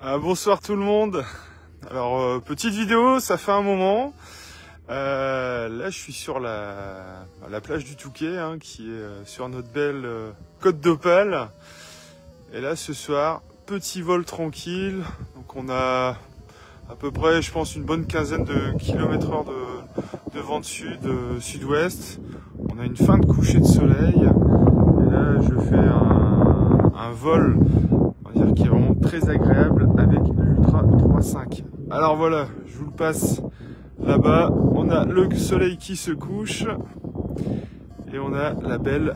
Bonsoir tout le monde. Alors petite vidéo, ça fait un moment. Là je suis sur la plage du Touquet, qui est sur notre belle côte d'Opale. Et là ce soir, petit vol tranquille. Donc on a à peu près, je pense, une bonne quinzaine de kilomètres/heure de vent de sud-ouest. On a une fin de coucher de soleil. Et là je fais un vol, on va dire, qui est vraiment très agréable avec l'Ultra 3.5. Alors voilà, je vous le passe là-bas. On a le soleil qui se couche et on a la belle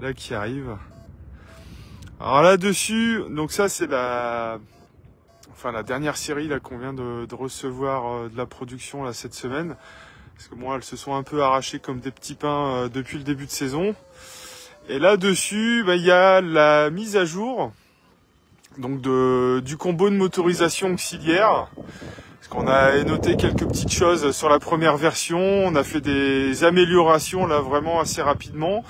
là qui arrive. Alors là-dessus, donc ça c'est la dernière série là qu'on vient de recevoir de la production là cette semaine. Parce que moi, elles se sont un peu arrachées comme des petits pains depuis le début de saison. Et là-dessus, il y a la mise à jour donc du combo de motorisation auxiliaire. Parce qu'on a noté quelques petites choses sur la première version. On a fait des améliorations là vraiment assez rapidement.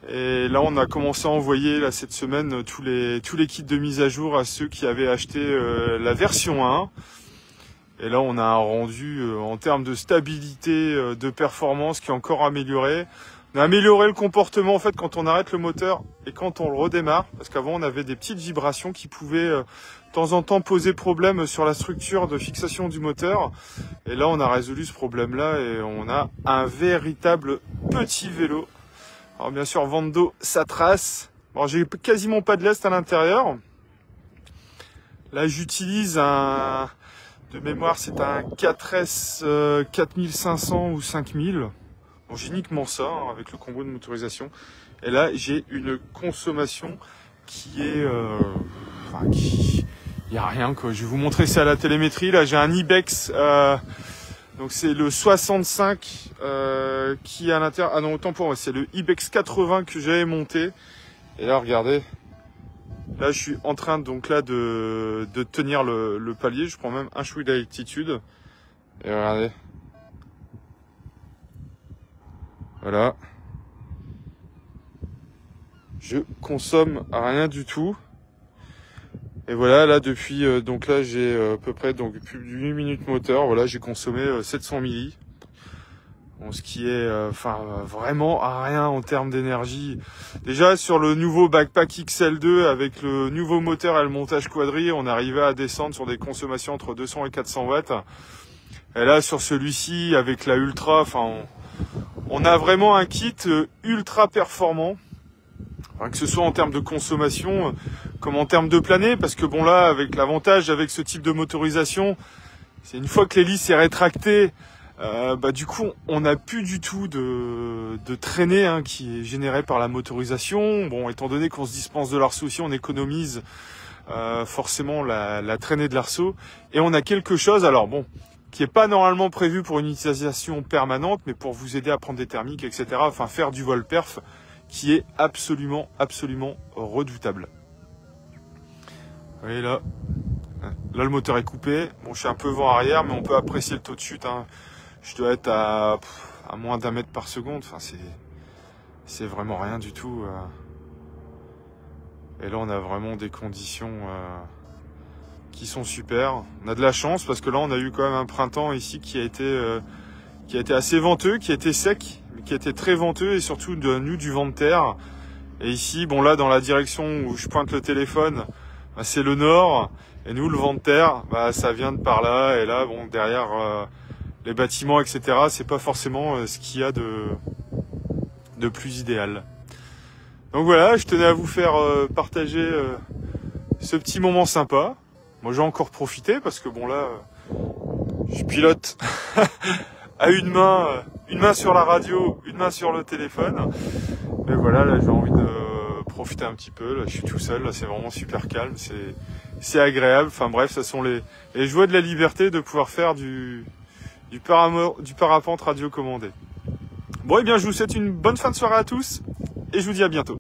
Et là, on a commencé à envoyer là cette semaine tous les kits de mise à jour à ceux qui avaient acheté la version 1. Et là, on a un rendu en termes de stabilité, de performance qui est encore amélioré. On a amélioré le comportement en fait quand on arrête le moteur et quand on le redémarre. Parce qu'avant, on avait des petites vibrations qui pouvaient de temps en temps poser problème sur la structure de fixation du moteur. Et là, on a résolu ce problème-là et on a un véritable petit vélo. Alors bien sûr, vent d'eau, ça trace. Bon, j'ai quasiment pas de lest à l'intérieur. Là, j'utilise de mémoire, c'est un 4S 4500 ou 5000. Bon, j'ai uniquement ça avec le combo de motorisation. Et là, j'ai une consommation qui est... il n'y a rien, quoi. Je vais vous montrer ça à la télémétrie. Là, j'ai un Ibex... donc c'est le 65 qui est à l'intérieur. Ah non, autant pour moi, c'est le Ibex 80 que j'avais monté. Et là, regardez. Là, je suis en train donc là de tenir le palier. Je prends même un chouïa d'altitude. Et regardez. Voilà. Je consomme rien du tout. Et voilà, là depuis donc là j'ai à peu près donc plus de 8 minutes moteur. Voilà, j'ai consommé 700 milli. Bon, ce qui est vraiment rien en termes d'énergie. Déjà sur le nouveau Backpack XL2 avec le nouveau moteur et le montage quadri, on arrivait à descendre sur des consommations entre 200 et 400 watts. Et là sur celui-ci avec la Ultra, on a vraiment un kit ultra performant. Que ce soit en termes de consommation comme en termes de planer, parce que bon là avec l'avantage avec ce type de motorisation, c'est une fois que l'hélice est rétractée, du coup on n'a plus du tout de traînée qui est générée par la motorisation. Bon, étant donné qu'on se dispense de l'arceau aussi, on économise forcément la traînée de l'arceau, et on a quelque chose, alors bon, qui est pas normalement prévu pour une utilisation permanente, mais pour vous aider à prendre des thermiques, etc. Enfin faire du vol perf, qui est absolument redoutable. Vous voyez là le moteur est coupé. Bon, je suis un peu vent arrière, mais on peut apprécier le taux de chute. Je dois être à moins d'1 mètre par seconde. Enfin, c'est vraiment rien du tout. Et là, on a vraiment des conditions qui sont super. On a de la chance parce que là, on a eu quand même un printemps ici qui a été assez venteux, qui a été sec, mais qui a été très venteux et surtout du vent de terre. Et ici, bon là, dans la direction où je pointe le téléphone, c'est le nord. Et nous, le vent de terre, ça vient de par là. Et là, bon, derrière les bâtiments, etc., c'est pas forcément ce qu'il y a de plus idéal. Donc voilà, je tenais à vous faire partager ce petit moment sympa. Moi, j'ai encore profité parce que bon là, je pilote à une main sur la radio, une main sur le téléphone. Mais voilà, là, j'ai envie de profiter un petit peu. Là, je suis tout seul. Là, c'est vraiment super calme. C'est agréable. Enfin bref, ça sont les joies de la liberté de pouvoir faire du parapente radio commandé. Bon, et bien, je vous souhaite une bonne fin de soirée à tous et je vous dis à bientôt.